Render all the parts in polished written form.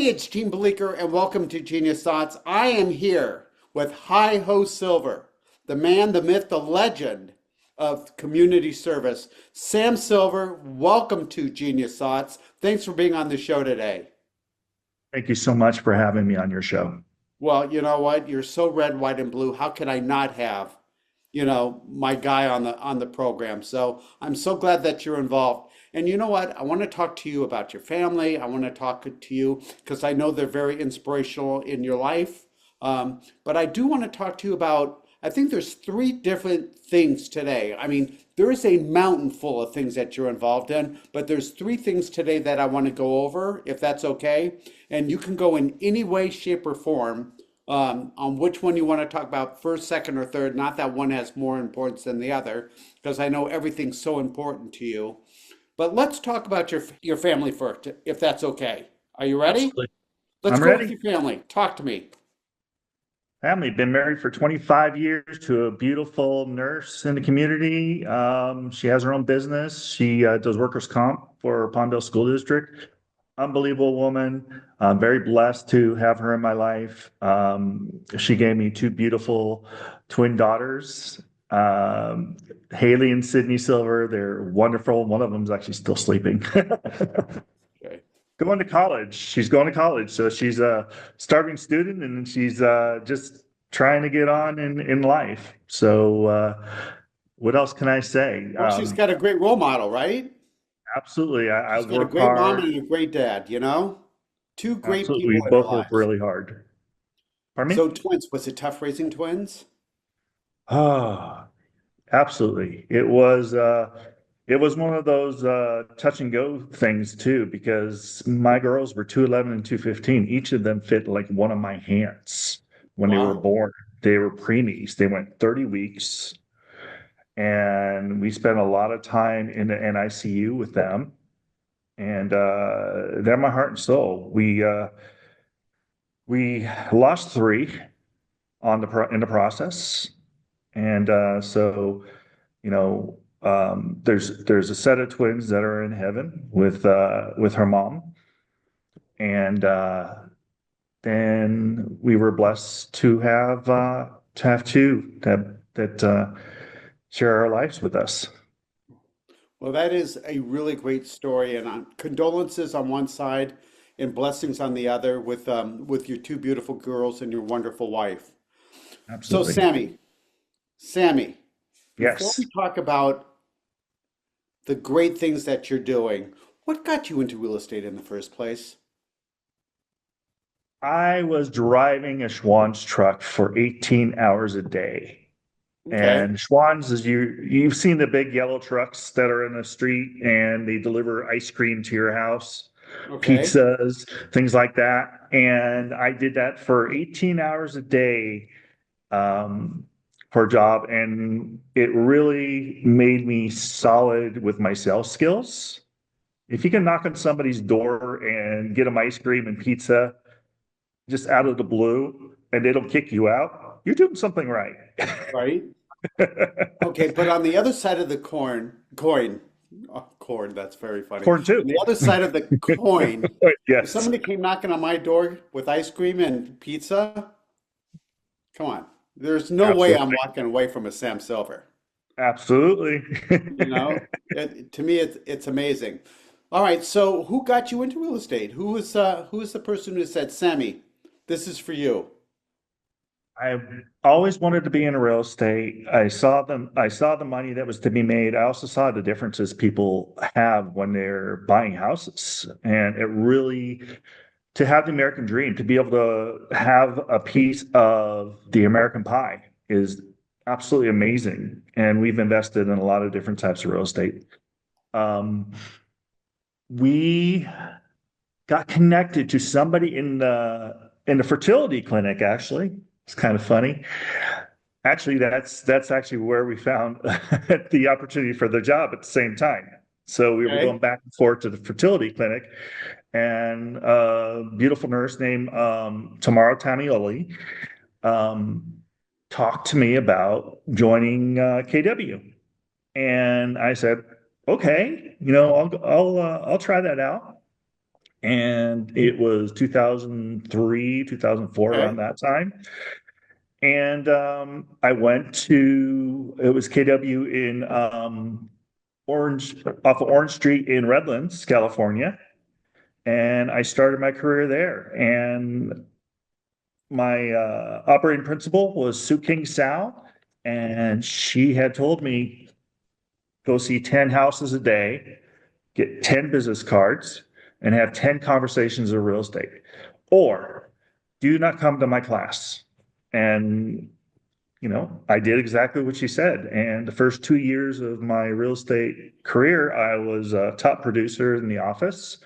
Hey, it's Gene Bleeker, and welcome to Genius Thoughts. I am here with Hi Ho Silver, the man, the myth, the legend of community service. Sam Silver, welcome to Genius Thoughts. Thanks for being on the show today. Thank you so much for having me on your show. Well, you know what? You're so red, white, and blue. How could I not have, my guy on the program? So I'm so glad that you're involved. And you know what? I want to talk to you about your family. I want to talk to you because I know they're very inspirational in your life. But I do want to talk to you about, I think there's three different things today. I mean, there is a mountain full of things that you're involved in, but there's three things today that I want to go over, if that's okay. And you can go in any way, shape, or form on which one you want to talk about first, second, or third. Not that one has more importance than the other, because I know everything's so important to you. But let's talk about your family first, if that's okay. Are you ready? Absolutely. Let's I'm go with ready. your family. Talk to me. Family, been married for 25 years to a beautiful nurse in the community. She has her own business. She does workers' comp for Palmdale School District. Unbelievable woman. I'm very blessed to have her in my life. She gave me two beautiful twin daughters, Haley and Sydney Silver. They're wonderful. One of them is actually still sleeping. Okay. Going to college. She's going to college. So she's a starving student and she's just trying to get on in life. So what else can I say? Well, she's got a great role model, right? Absolutely. I She's got a work great mom hard. and a great dad, you know? Two great Absolutely. We people in her both work lives. really hard. Pardon So me? twins, was it tough raising twins? Oh, absolutely. It was one of those touch and go things too, because my girls were 211 and 215. Each of them fit like one of my hands when they were Wow. born. They were preemies. They went 30 weeks, and we spent a lot of time in the NICU with them. And they're my heart and soul. We lost three in the process, and so there's a set of twins that are in heaven with her mom, and then we were blessed to have two that share our lives with us. Well, that is a really great story, and condolences on one side and blessings on the other with your two beautiful girls and your wonderful wife. So, Absolutely. Sammy, before Yes. we talk about the great things that you're doing, what got you into real estate in the first place? I was driving a Schwann's truck for 18 hours a day. Okay, And Schwann's is you've seen the big yellow trucks that are in the street and they deliver ice cream to your house, okay. pizzas, things like that. And I did that for 18 hours a day um, for a job, and it really made me solid with my sales skills. If you can knock on somebody's door and get them ice cream and pizza just out of the blue, and it'll kick you out, you're doing something right. Right. Okay, but on the other side of the corn, that's very funny. Corn On too. the other side of the coin, if Yes, somebody came knocking on my door with ice cream and pizza, come on. There's no way I'm absolutely. walking away from a Sam Silver. Absolutely. You know, to me, it's amazing. All right, so who got you into real estate? Who is the person who said, Sammy, this is for you? I've always wanted to be in real estate. I saw the money that was to be made. I also saw the differences people have when they're buying houses. And it really, to have the American dream, to be able to have a piece of the American pie is absolutely amazing. And we've invested in a lot of different types of real estate. Um, we got connected to somebody in the fertility clinic, actually. It's kind of funny. Actually, that's actually where we found the opportunity for the job at the same time. So we were Okay. going back and forth to the fertility clinic, and a beautiful nurse named Tamara Tamioli um, talked to me about joining KW, and I said, "Okay, I'll try that out." and it was 2003, 2004, around Okay. that time. And I went to, it was KW in Orange, off of Orange Street in Redlands, California. And I started my career there. And my operating principal was Sue King Sal. And she had told me, go see 10 houses a day, get 10 business cards, and have 10 conversations of real estate. Or do not come to my class. And I did exactly what she said. And the first 2 years of my real estate career, I was a top producer in the office,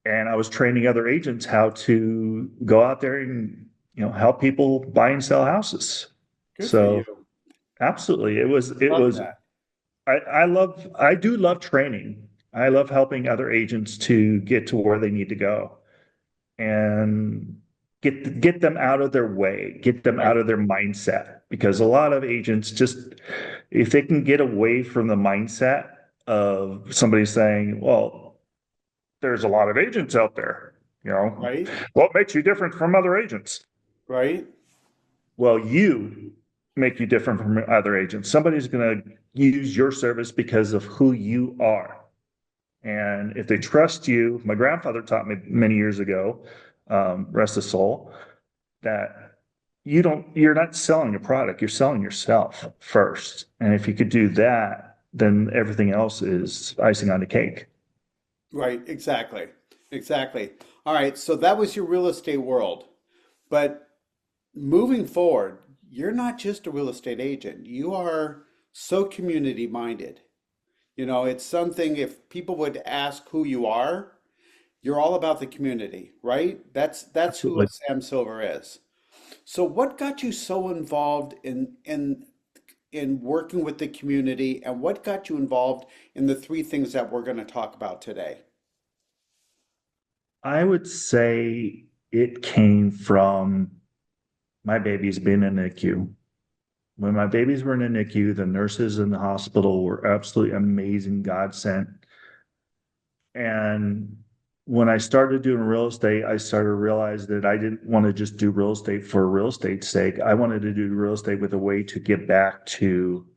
and I was training other agents how to go out there and, help people buy and sell houses. Good for So you. absolutely, it Love was, that. I do love training. I love helping other agents to get to where they need to go and get them out of their way, get them out Right. of their mindset. Because a lot of agents just, if they can get away from the mindset of somebody saying, well, there's a lot of agents out there, Right. what makes you different from other agents? Right. Well, you make you different from other agents. Somebody's going to use your service because of who you are. And if they trust you, my grandfather taught me many years ago, rest his soul, that you're not selling a product, you're selling yourself first. And if you could do that, then everything else is icing on the cake. Right. Exactly. Exactly. All right. So that was your real estate world. But moving forward, you're not just a real estate agent. You are so community minded. It's something if people would ask who you are, you're all about the community, right? That's who Absolutely. Sam Silver is. So what got you so involved in working with the community, and what got you involved in the three things that we're going to talk about today? I would say it came from my babies being in NICU. When my babies were in the NICU, the nurses in the hospital were absolutely amazing, God sent. And when I started doing real estate, I started to realize that I didn't want to just do real estate for real estate's sake. I wanted to do real estate with a way to give back to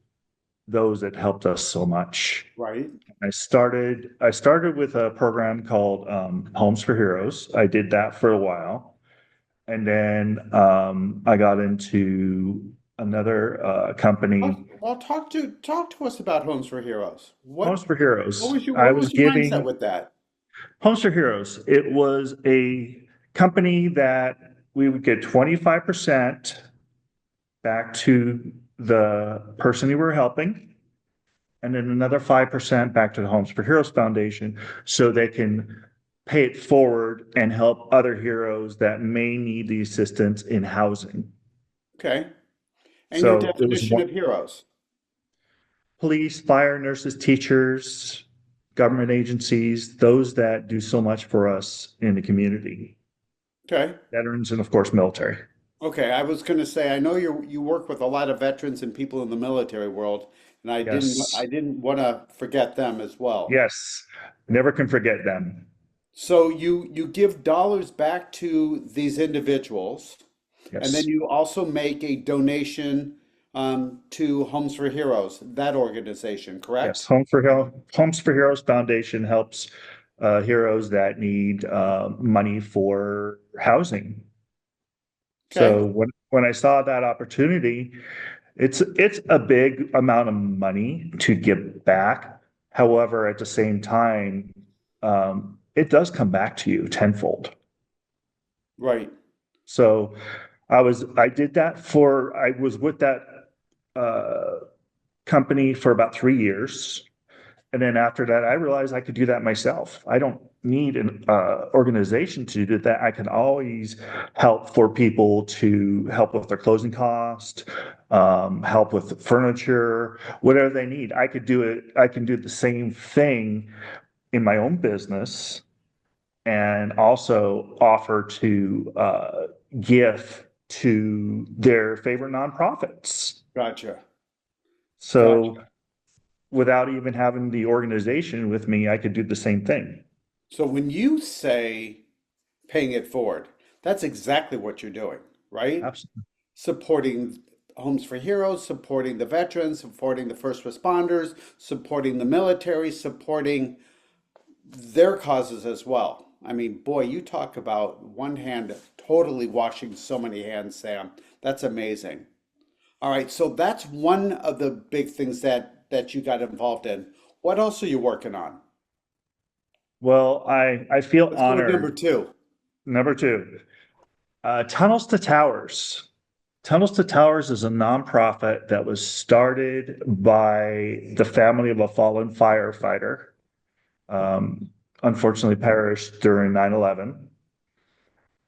those that helped us so much. Right? I started with a program called Homes for Heroes. I did that for a while. And then I got into another company, Talk to us about Homes for Heroes. Homes What for what Heroes. was your I what was was your mindset giving with that? Homes for Heroes. It was a company that we would get 25% back to the person you were helping, and then another 5% back to the Homes for Heroes Foundation so they can pay it forward and help other heroes that may need the assistance in housing. Okay. And your So it was definition of heroes. police, fire, nurses, teachers, government agencies, those that do so much for us in the community, Okay. veterans, and of course, military. Okay, I was going to say I know you work with a lot of veterans and people in the military world, and I Yes. didn't want to forget them as well. Yes. Never can forget them. So you give dollars back to these individuals, and then Yes. you also make a donation to Homes for Heroes, that organization, Yes. correct? Homes for Heroes Foundation helps heroes that need money for housing. Okay, So when I saw that opportunity, it's a big amount of money to give back. However, at the same time, it does come back to you tenfold. right. So I was with that uh, company for about 3 years. And then after that, I realized I could do that myself. I don't need an organization to do that. I can always help for people to help with their closing cost, help with furniture, whatever they need. I could do it. I can do the same thing in my own business and also offer to give to their favorite nonprofits. Gotcha. So Gotcha. without even having the organization with me, I could do the same thing. So when you say paying it forward, that's exactly what you're doing, right? Absolutely. Supporting Homes for Heroes, supporting the veterans, supporting the first responders, supporting the military, supporting their causes as well. I mean, boy, you talk about one hand totally washing so many hands, Sam. That's amazing. All right, so that's one of the big things that you got involved in. What else are you working on? Well, I feel Let's go with number honored. two. Number two, Tunnels to Towers. Tunnels to Towers is a nonprofit that was started by the family of a fallen firefighter, um, unfortunately perished during 9/11.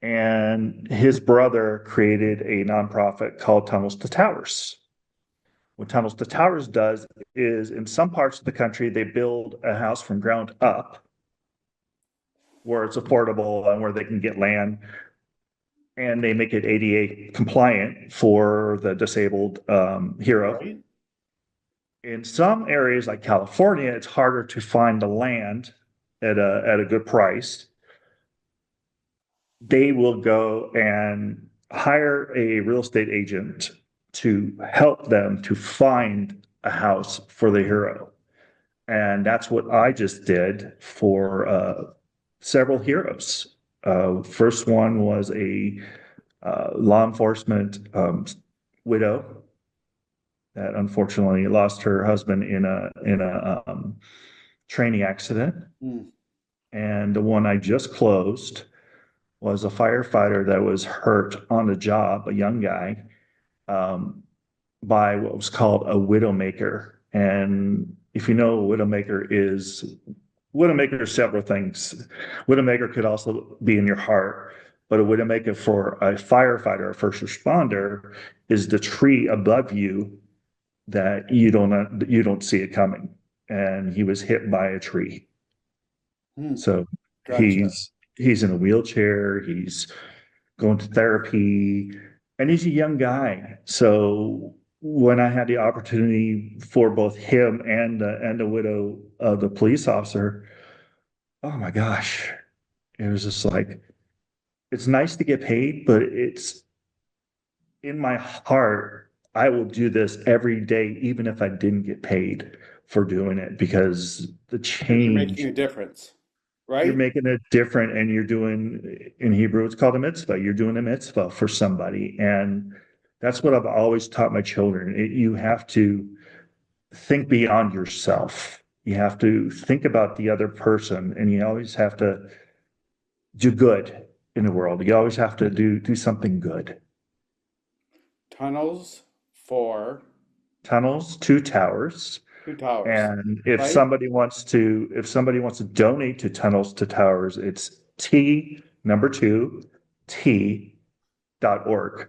And his brother created a nonprofit called Tunnels to Towers. What Tunnels to Towers does is in some parts of the country, they build a house from ground up where it's affordable and where they can get land, and they make it ADA compliant for the disabled hero. Right? In some areas like California, it's harder to find the land at a good price. They will go and hire a real estate agent to help them to find a house for the hero. And that's what I just did for several heroes. First one was a law enforcement widow that unfortunately lost her husband in a training accident. Mm, And the one I just closed was a firefighter that was hurt on the job, a young guy, um, by what was called a widowmaker. And if you know what a widowmaker is, widowmaker is several things. Widowmaker could also be in your heart, but a widowmaker for a firefighter, a first responder, is the tree above you that you don't see it coming. And he was hit by a tree. mm, So gotcha. he's in a wheelchair, he's going to therapy, and he's a young guy. So when I had the opportunity for both him and the widow of the police officer, oh my gosh, it was just like it's nice to get paid, but it's in my heart. I will do this every day, even if I didn't get paid for doing it, because the Because you're making change a difference, you're right? making it different, and you're doing, in Hebrew it's called a mitzvah, you're doing a mitzvah for somebody. And that's what I've always taught my children. You have to think beyond yourself, you have to think about the other person, and you always have to do good in the world. You always have to do something good. Tunnels for Tunnels to Towers. two towers, And if right? somebody wants to donate to Tunnels to Towers, it's T number two T.org.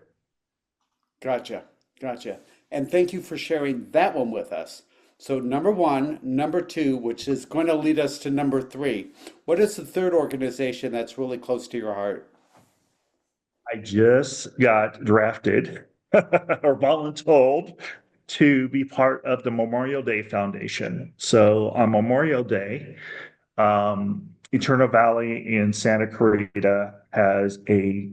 Gotcha. Gotcha. And thank you for sharing that one with us. So, number one, number two, which is going to lead us to number three. What is the third organization that's really close to your heart? I just got drafted or voluntold to be part of the Memorial Day Foundation. So on Memorial Day, Eternal Valley in Santa Clarita has a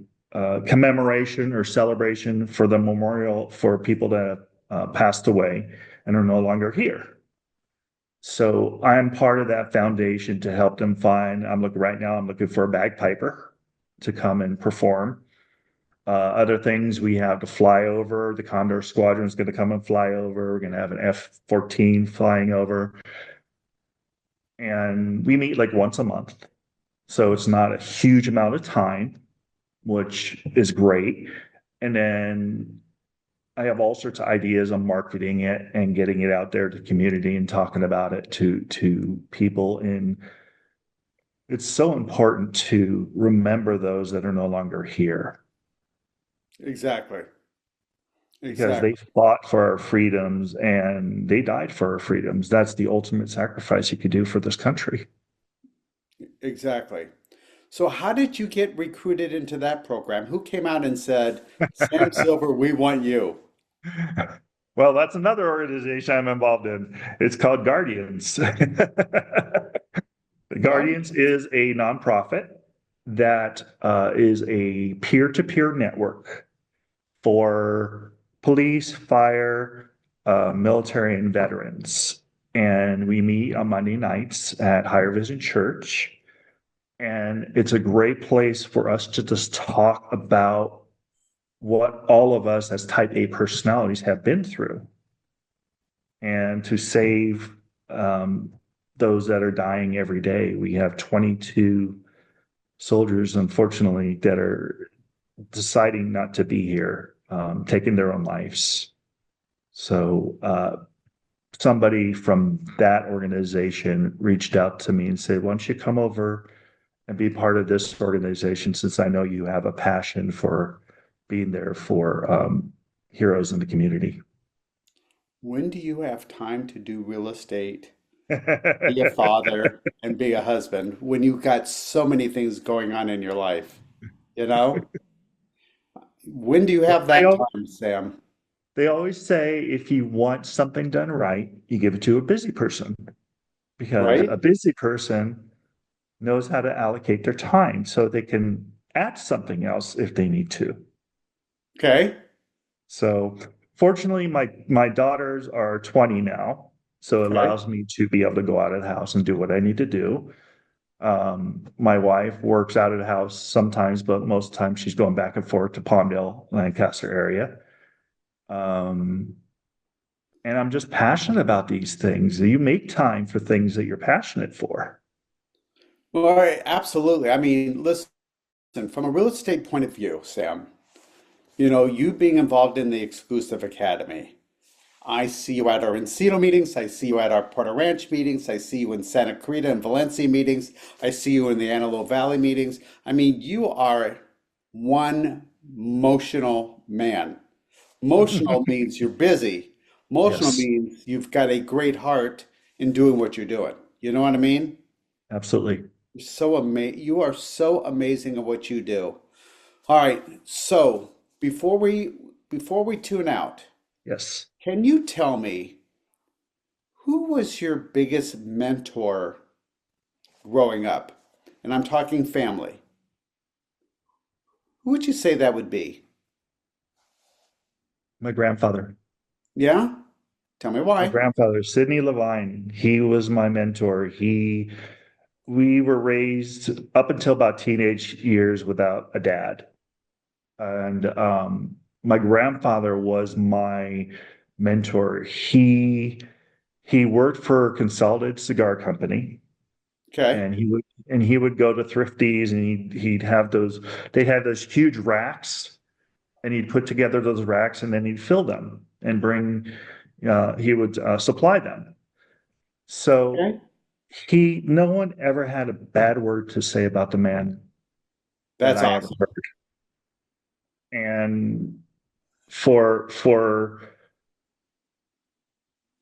commemoration or celebration for the memorial for people that have passed away and are no longer here. So I'm part of that foundation to help them find. I'm looking for a bagpiper to come and perform. Other things we have to fly over. The Condor Squadron is going to come and fly over. We're going to have an F-14 flying over. And we meet like once a month. So it's not a huge amount of time, which is great. And then I have all sorts of ideas on marketing it and getting it out there to the community and talking about it to people. And it's so important to remember those that are no longer here Exactly. because they Exactly. fought for our freedoms and they died for our freedoms. That's the ultimate sacrifice you could do for this country. Exactly. So, how did you get recruited into that program? Who came out and said, Sam Silver, we want you? Well, that's another organization I'm involved in. It's called Guardians. Oh, Guardians is a nonprofit that is a peer-to-peer network for police, fire, military, and veterans. And we meet on Monday nights at Higher Vision Church. And it's a great place for us to just talk about what all of us as type A personalities have been through and to save um, those that are dying every day. We have 22 soldiers, unfortunately, that are deciding not to be here, taking their own lives. So somebody from that organization reached out to me and said, "Why don't you come over and be part of this organization? Since I know you have a passion for being there for heroes in the community." when do you have time to do real estate, be a father, and be a husband when you've got so many things going on in your life? You know? When do you Well, have that time, Sam? they always say if you want something done right, you give it to a busy person because Right? a busy person knows how to allocate their time so they can add something else if they need to. Okay. So fortunately, my daughters are 20 now, so it Okay. allows me to be able to go out of the house and do what I need to do. My wife works out of the house sometimes, but most times she's going back and forth to Palmdale, Lancaster area. Um, and I'm just passionate about these things. You make time for things that you're passionate for. Well, absolutely. I mean, listen, from a real estate point of view, Sam, you being involved in the Exclusive Academy, I see you at our Encino meetings. I see you at our Porter Ranch meetings. I see you in Santa Clarita and Valencia meetings. I see you in the Antelope Valley meetings. I mean, you are one motional man. Motional means you're busy. Motional Yes, means you've got a great heart in doing what you're doing. You know what I mean? absolutely. You are so amazing at what you do. All right. So before we tune out, Yes. can you tell me who was your biggest mentor growing up? And I'm talking family. Who would you say that would be? My grandfather. Yeah? Tell me My why. grandfather, Sidney Levine, he was my mentor. We were raised up until about teenage years without a dad. And my grandfather was my mentor. He worked for a Consolidated Cigar Company, Okay. and he would go to Thrifties, and he'd have those. They had those huge racks, and he'd put together those racks, and then he'd fill them and bring. He would supply them. So Okay. no one ever had a bad word to say about the man that That's I ever awesome. heard. And for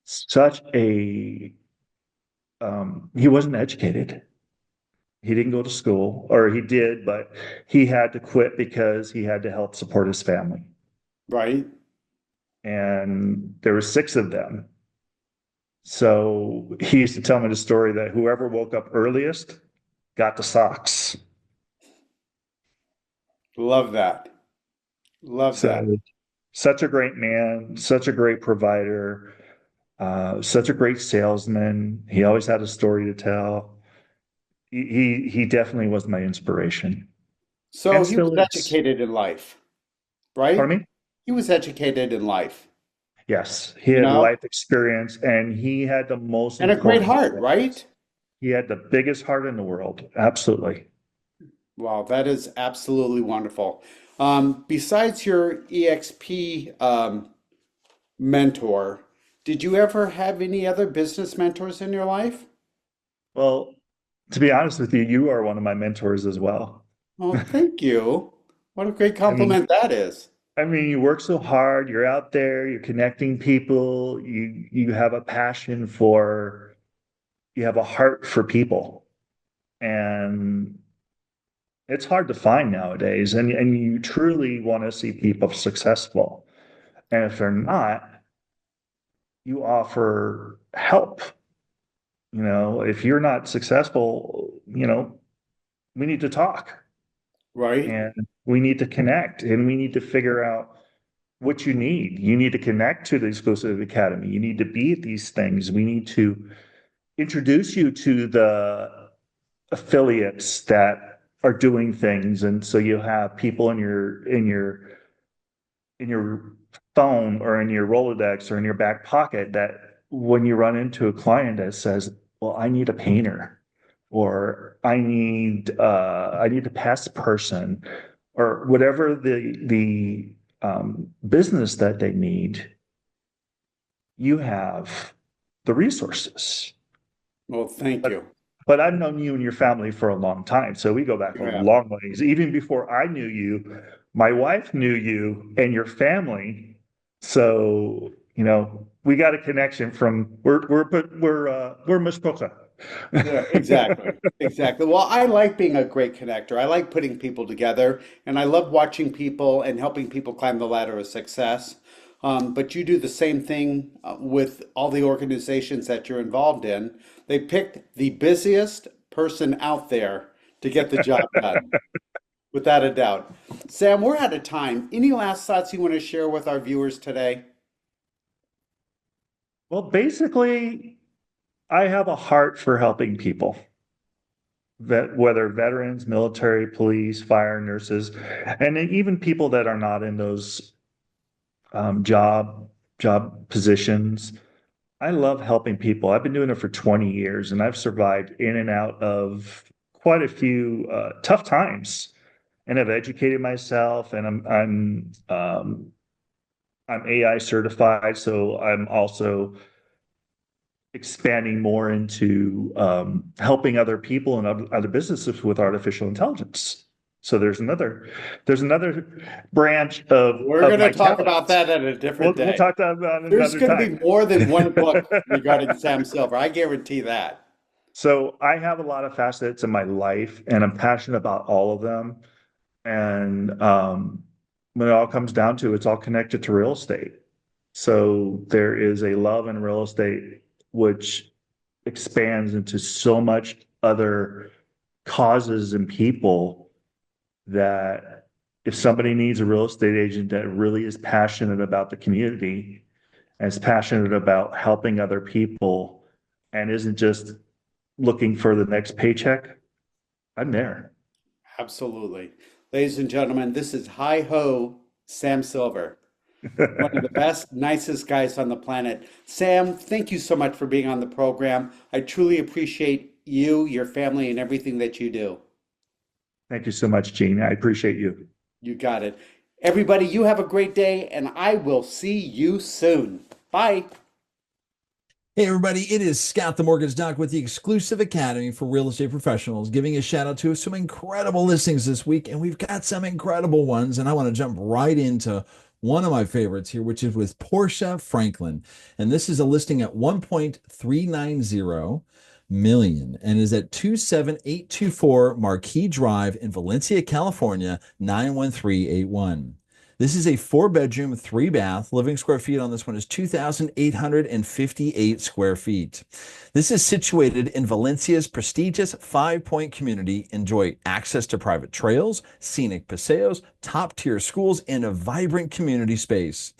such a he wasn't educated. He didn't go to school, or he did, but he had to quit because he had to help support his family. Right? And there were six of them. So he used to tell me the story that whoever woke up earliest got the socks. Love that. Love So that. such a great man, such a great provider, such a great salesman. He always had a story to tell. He definitely was my inspiration, So and he was still is. educated in life, right? Pardon me? He was educated in life, Yes, he you had know, life experience, and he had the most and a great important heart, qualities. right? He had the biggest heart in the world. Absolutely. Wow, that is absolutely wonderful. Besides your EXP mentor, did you ever have any other business mentors in your life? Well, to be honest with you, you are one of my mentors as well. Oh, thank you. What a great I mean, compliment that is. you work so hard, you're out there, you're connecting people, you have a passion for, you have a heart for people. And it's hard to find nowadays. And you truly want to see people successful. And if they're not, you offer help. if you're not successful, we need to talk Right? and we need to connect and we need to figure out what you need. You need to connect to the exclusive academy. You need to be at these things. We need to introduce you to the affiliates that are doing things. And so you have people in your phone or in your Rolodex or in your back pocket that when you run into a client that says, well, I need a painter or I need a pest person or whatever the business that they need, you have the resources. Well, thank But you. but I've known you and your family for a long time, so we go back a Yeah. long ways. Even before I knew you, my wife knew you and your family. So, we got a connection from we're Muskoka. Yeah, exactly. Exactly. Well, I like being a great connector. I like putting people together, and I love watching people and helping people climb the ladder of success. But you do the same thing with all the organizations that you're involved in. They picked the busiest person out there to get the job done, without a doubt. Sam, we're out of time. Any last thoughts you want to share with our viewers today? Well, basically, I have a heart for helping people, whether veterans, military, police, fire, nurses, and even people that are not in those job positions. I love helping people. I've been doing it for 20 years and I've survived in and out of quite a few tough times and have educated myself and I'm AI certified, so I'm also expanding more into helping other people and other businesses with artificial intelligence. So there's another branch of We're of going to my talk about talents. that at a We'll different we'll day. talk about it There's another going to be time. more than one book regarding Sam Silver. I guarantee that. So I have a lot of facets in my life, and I'm passionate about all of them. And when it all comes down to it, it's all connected to real estate. So there is a love in real estate which expands into so much other causes and people that if somebody needs a real estate agent that really is passionate about the community and is passionate about helping other people and isn't just looking for the next paycheck, I'm there. Absolutely. Ladies and gentlemen, this is Hi Ho Sam Silver, one of the best, nicest guys on the planet. Sam, thank you so much for being on the program. I truly appreciate you, your family, and everything that you do. Thank you so much, Gene. I appreciate you. You got it. Everybody, you have a great day, and I will see you soon. Bye. Hey everybody, it is Scott the Mortgage Doc with the exclusive Academy for Real Estate Professionals, giving a shout out to some incredible listings this week, and we've got some incredible ones, and I want to jump right into one of my favorites here, which is with Portia Franklin. And this is a listing at 1.390 million and is at 27824 Marquis Drive in Valencia, California, 91381. This is a 4 bedroom, 3 bath. Living square feet on this one is 2,858 square feet. This is situated in Valencia's prestigious Five Point community. Enjoy access to private trails, scenic paseos, top-tier schools, and a vibrant community space.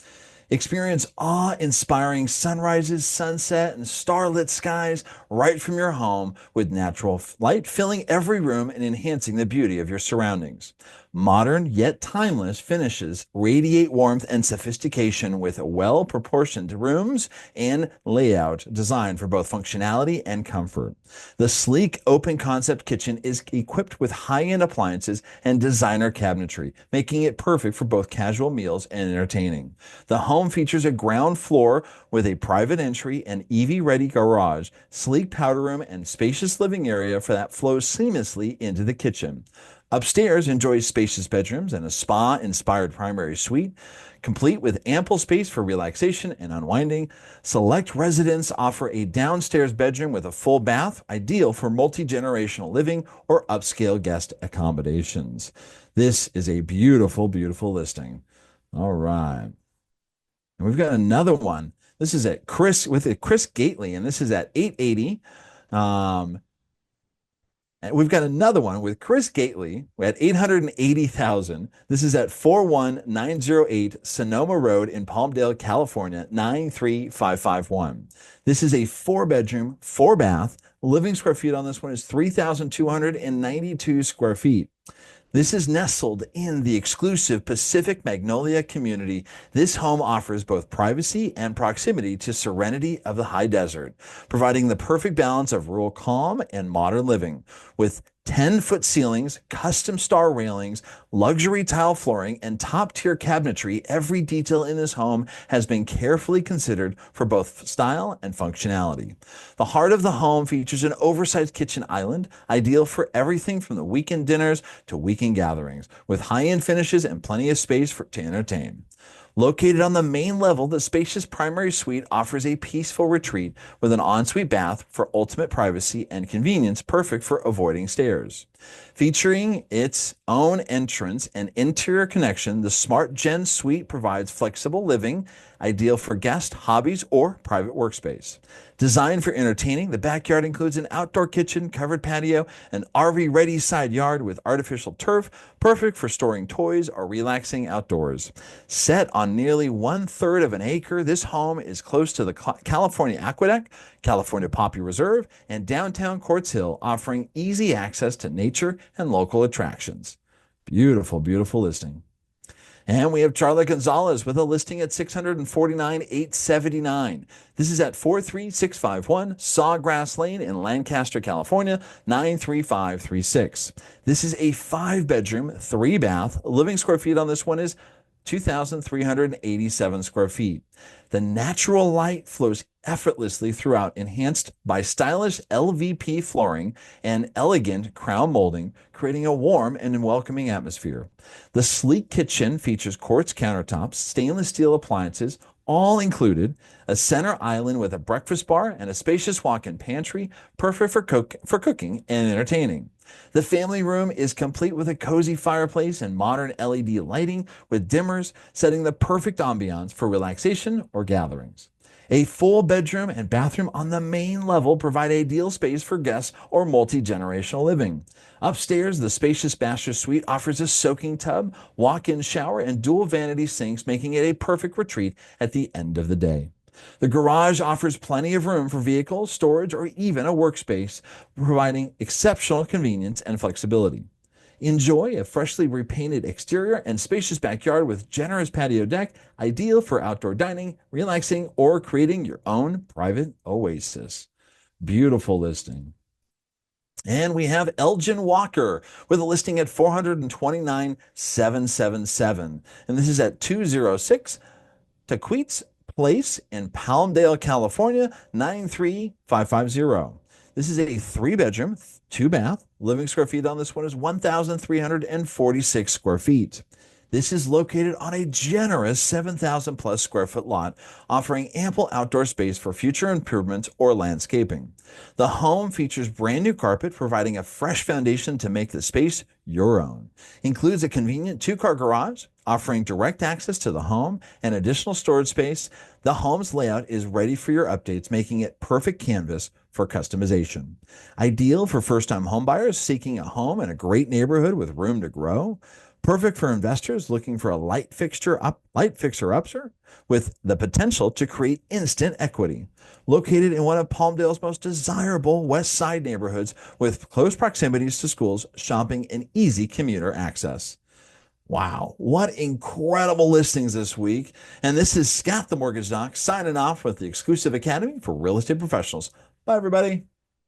Experience awe-inspiring sunrises, sunset, and starlit skies right from your home with natural light filling every room and enhancing the beauty of your surroundings. Modern yet timeless finishes radiate warmth and sophistication with well-proportioned rooms and layout designed for both functionality and comfort. The sleek open concept kitchen is equipped with high-end appliances and designer cabinetry, making it perfect for both casual meals and entertaining. The home features a ground floor with a private entry and EV-ready garage, sleek powder room, and spacious living area for that flows seamlessly into the kitchen. Upstairs, enjoy spacious bedrooms and a spa-inspired primary suite, complete with ample space for relaxation and unwinding. Select residents offer a downstairs bedroom with a full bath, ideal for multi-generational living or upscale guest accommodations. This is a beautiful, beautiful listing. All right. And we've got another one. This is at Chris Gately, and this is at 880 Um, and we've got another one with Chris Gately at 880,000. This is at 41908 Sonoma Road in Palmdale, California, 93551. This is a 4 bedroom, 4 bath. Living square feet on this one is 3,292 square feet. This is nestled in the exclusive Pacific Magnolia community. This home offers both privacy and proximity to serenity of the high desert, providing the perfect balance of rural calm and modern living. With 10-foot ceilings, custom star railings, luxury tile flooring, and top-tier cabinetry, every detail in this home has been carefully considered for both style and functionality. The heart of the home features an oversized kitchen island, ideal for everything from the weekend dinners to weekend gatherings, with high-end finishes and plenty of space to entertain. Located on the main level, the spacious primary suite offers a peaceful retreat with an ensuite bath for ultimate privacy and convenience, perfect for avoiding stairs. Featuring its own entrance and interior connection, the Smart Gen Suite provides flexible living, ideal for guest hobbies or private workspace. Designed for entertaining, the backyard includes an outdoor kitchen, covered patio, an RV-ready side yard with artificial turf, perfect for storing toys or relaxing outdoors. Set on nearly 1/3 of an acre, this home is close to the California Aqueduct, California Poppy Reserve, and downtown Quartz Hill, offering easy access to nature and local attractions. Beautiful, beautiful listing. And we have Charlie Gonzalez with a listing at 649,879. This is at 43651 Sawgrass Lane in Lancaster, California, 93536. This is a 5 bedroom, 3 bath. Living square feet on this one is 2,387 square feet. The natural light flows effortlessly throughout, enhanced by stylish LVP flooring and elegant crown molding, creating a warm and welcoming atmosphere. The sleek kitchen features quartz countertops, stainless steel appliances, all included, a center island with a breakfast bar and a spacious walk-in pantry, perfect for cooking and entertaining. The family room is complete with a cozy fireplace and modern LED lighting with dimmers, setting the perfect ambiance for relaxation or gatherings. A full bedroom and bathroom on the main level provide ideal space for guests or multi-generational living. Upstairs, the spacious master suite offers a soaking tub, walk-in shower, and dual vanity sinks, making it a perfect retreat at the end of the day. The garage offers plenty of room for vehicles, storage, or even a workspace, providing exceptional convenience and flexibility. Enjoy a freshly repainted exterior and spacious backyard with generous patio deck, ideal for outdoor dining, relaxing, or creating your own private oasis. Beautiful listing. And we have Elgin Walker with a listing at 429,777. And this is at 206 Taqueets Place in Palmdale, California, 93550. This is a 3 bedroom, 2 bath. Living square feet on this one is 1,346 square feet. This is located on a generous 7,000 plus square foot lot, offering ample outdoor space for future improvements or landscaping. The home features brand new carpet, providing a fresh foundation to make the space your own. Includes a convenient 2-car garage, offering direct access to the home and additional storage space. The home's layout is ready for your updates, making it perfect canvas for customization. Ideal for first-time homebuyers seeking a home in a great neighborhood with room to grow. Perfect for investors looking for a light fixer-upper with the potential to create instant equity. Located in one of Palmdale's most desirable West Side neighborhoods with close proximities to schools, shopping, and easy commuter access. Wow, what incredible listings this week. And this is Scott the Mortgage Doc signing off with the exclusive Academy for Real Estate Professionals. Bye, everybody.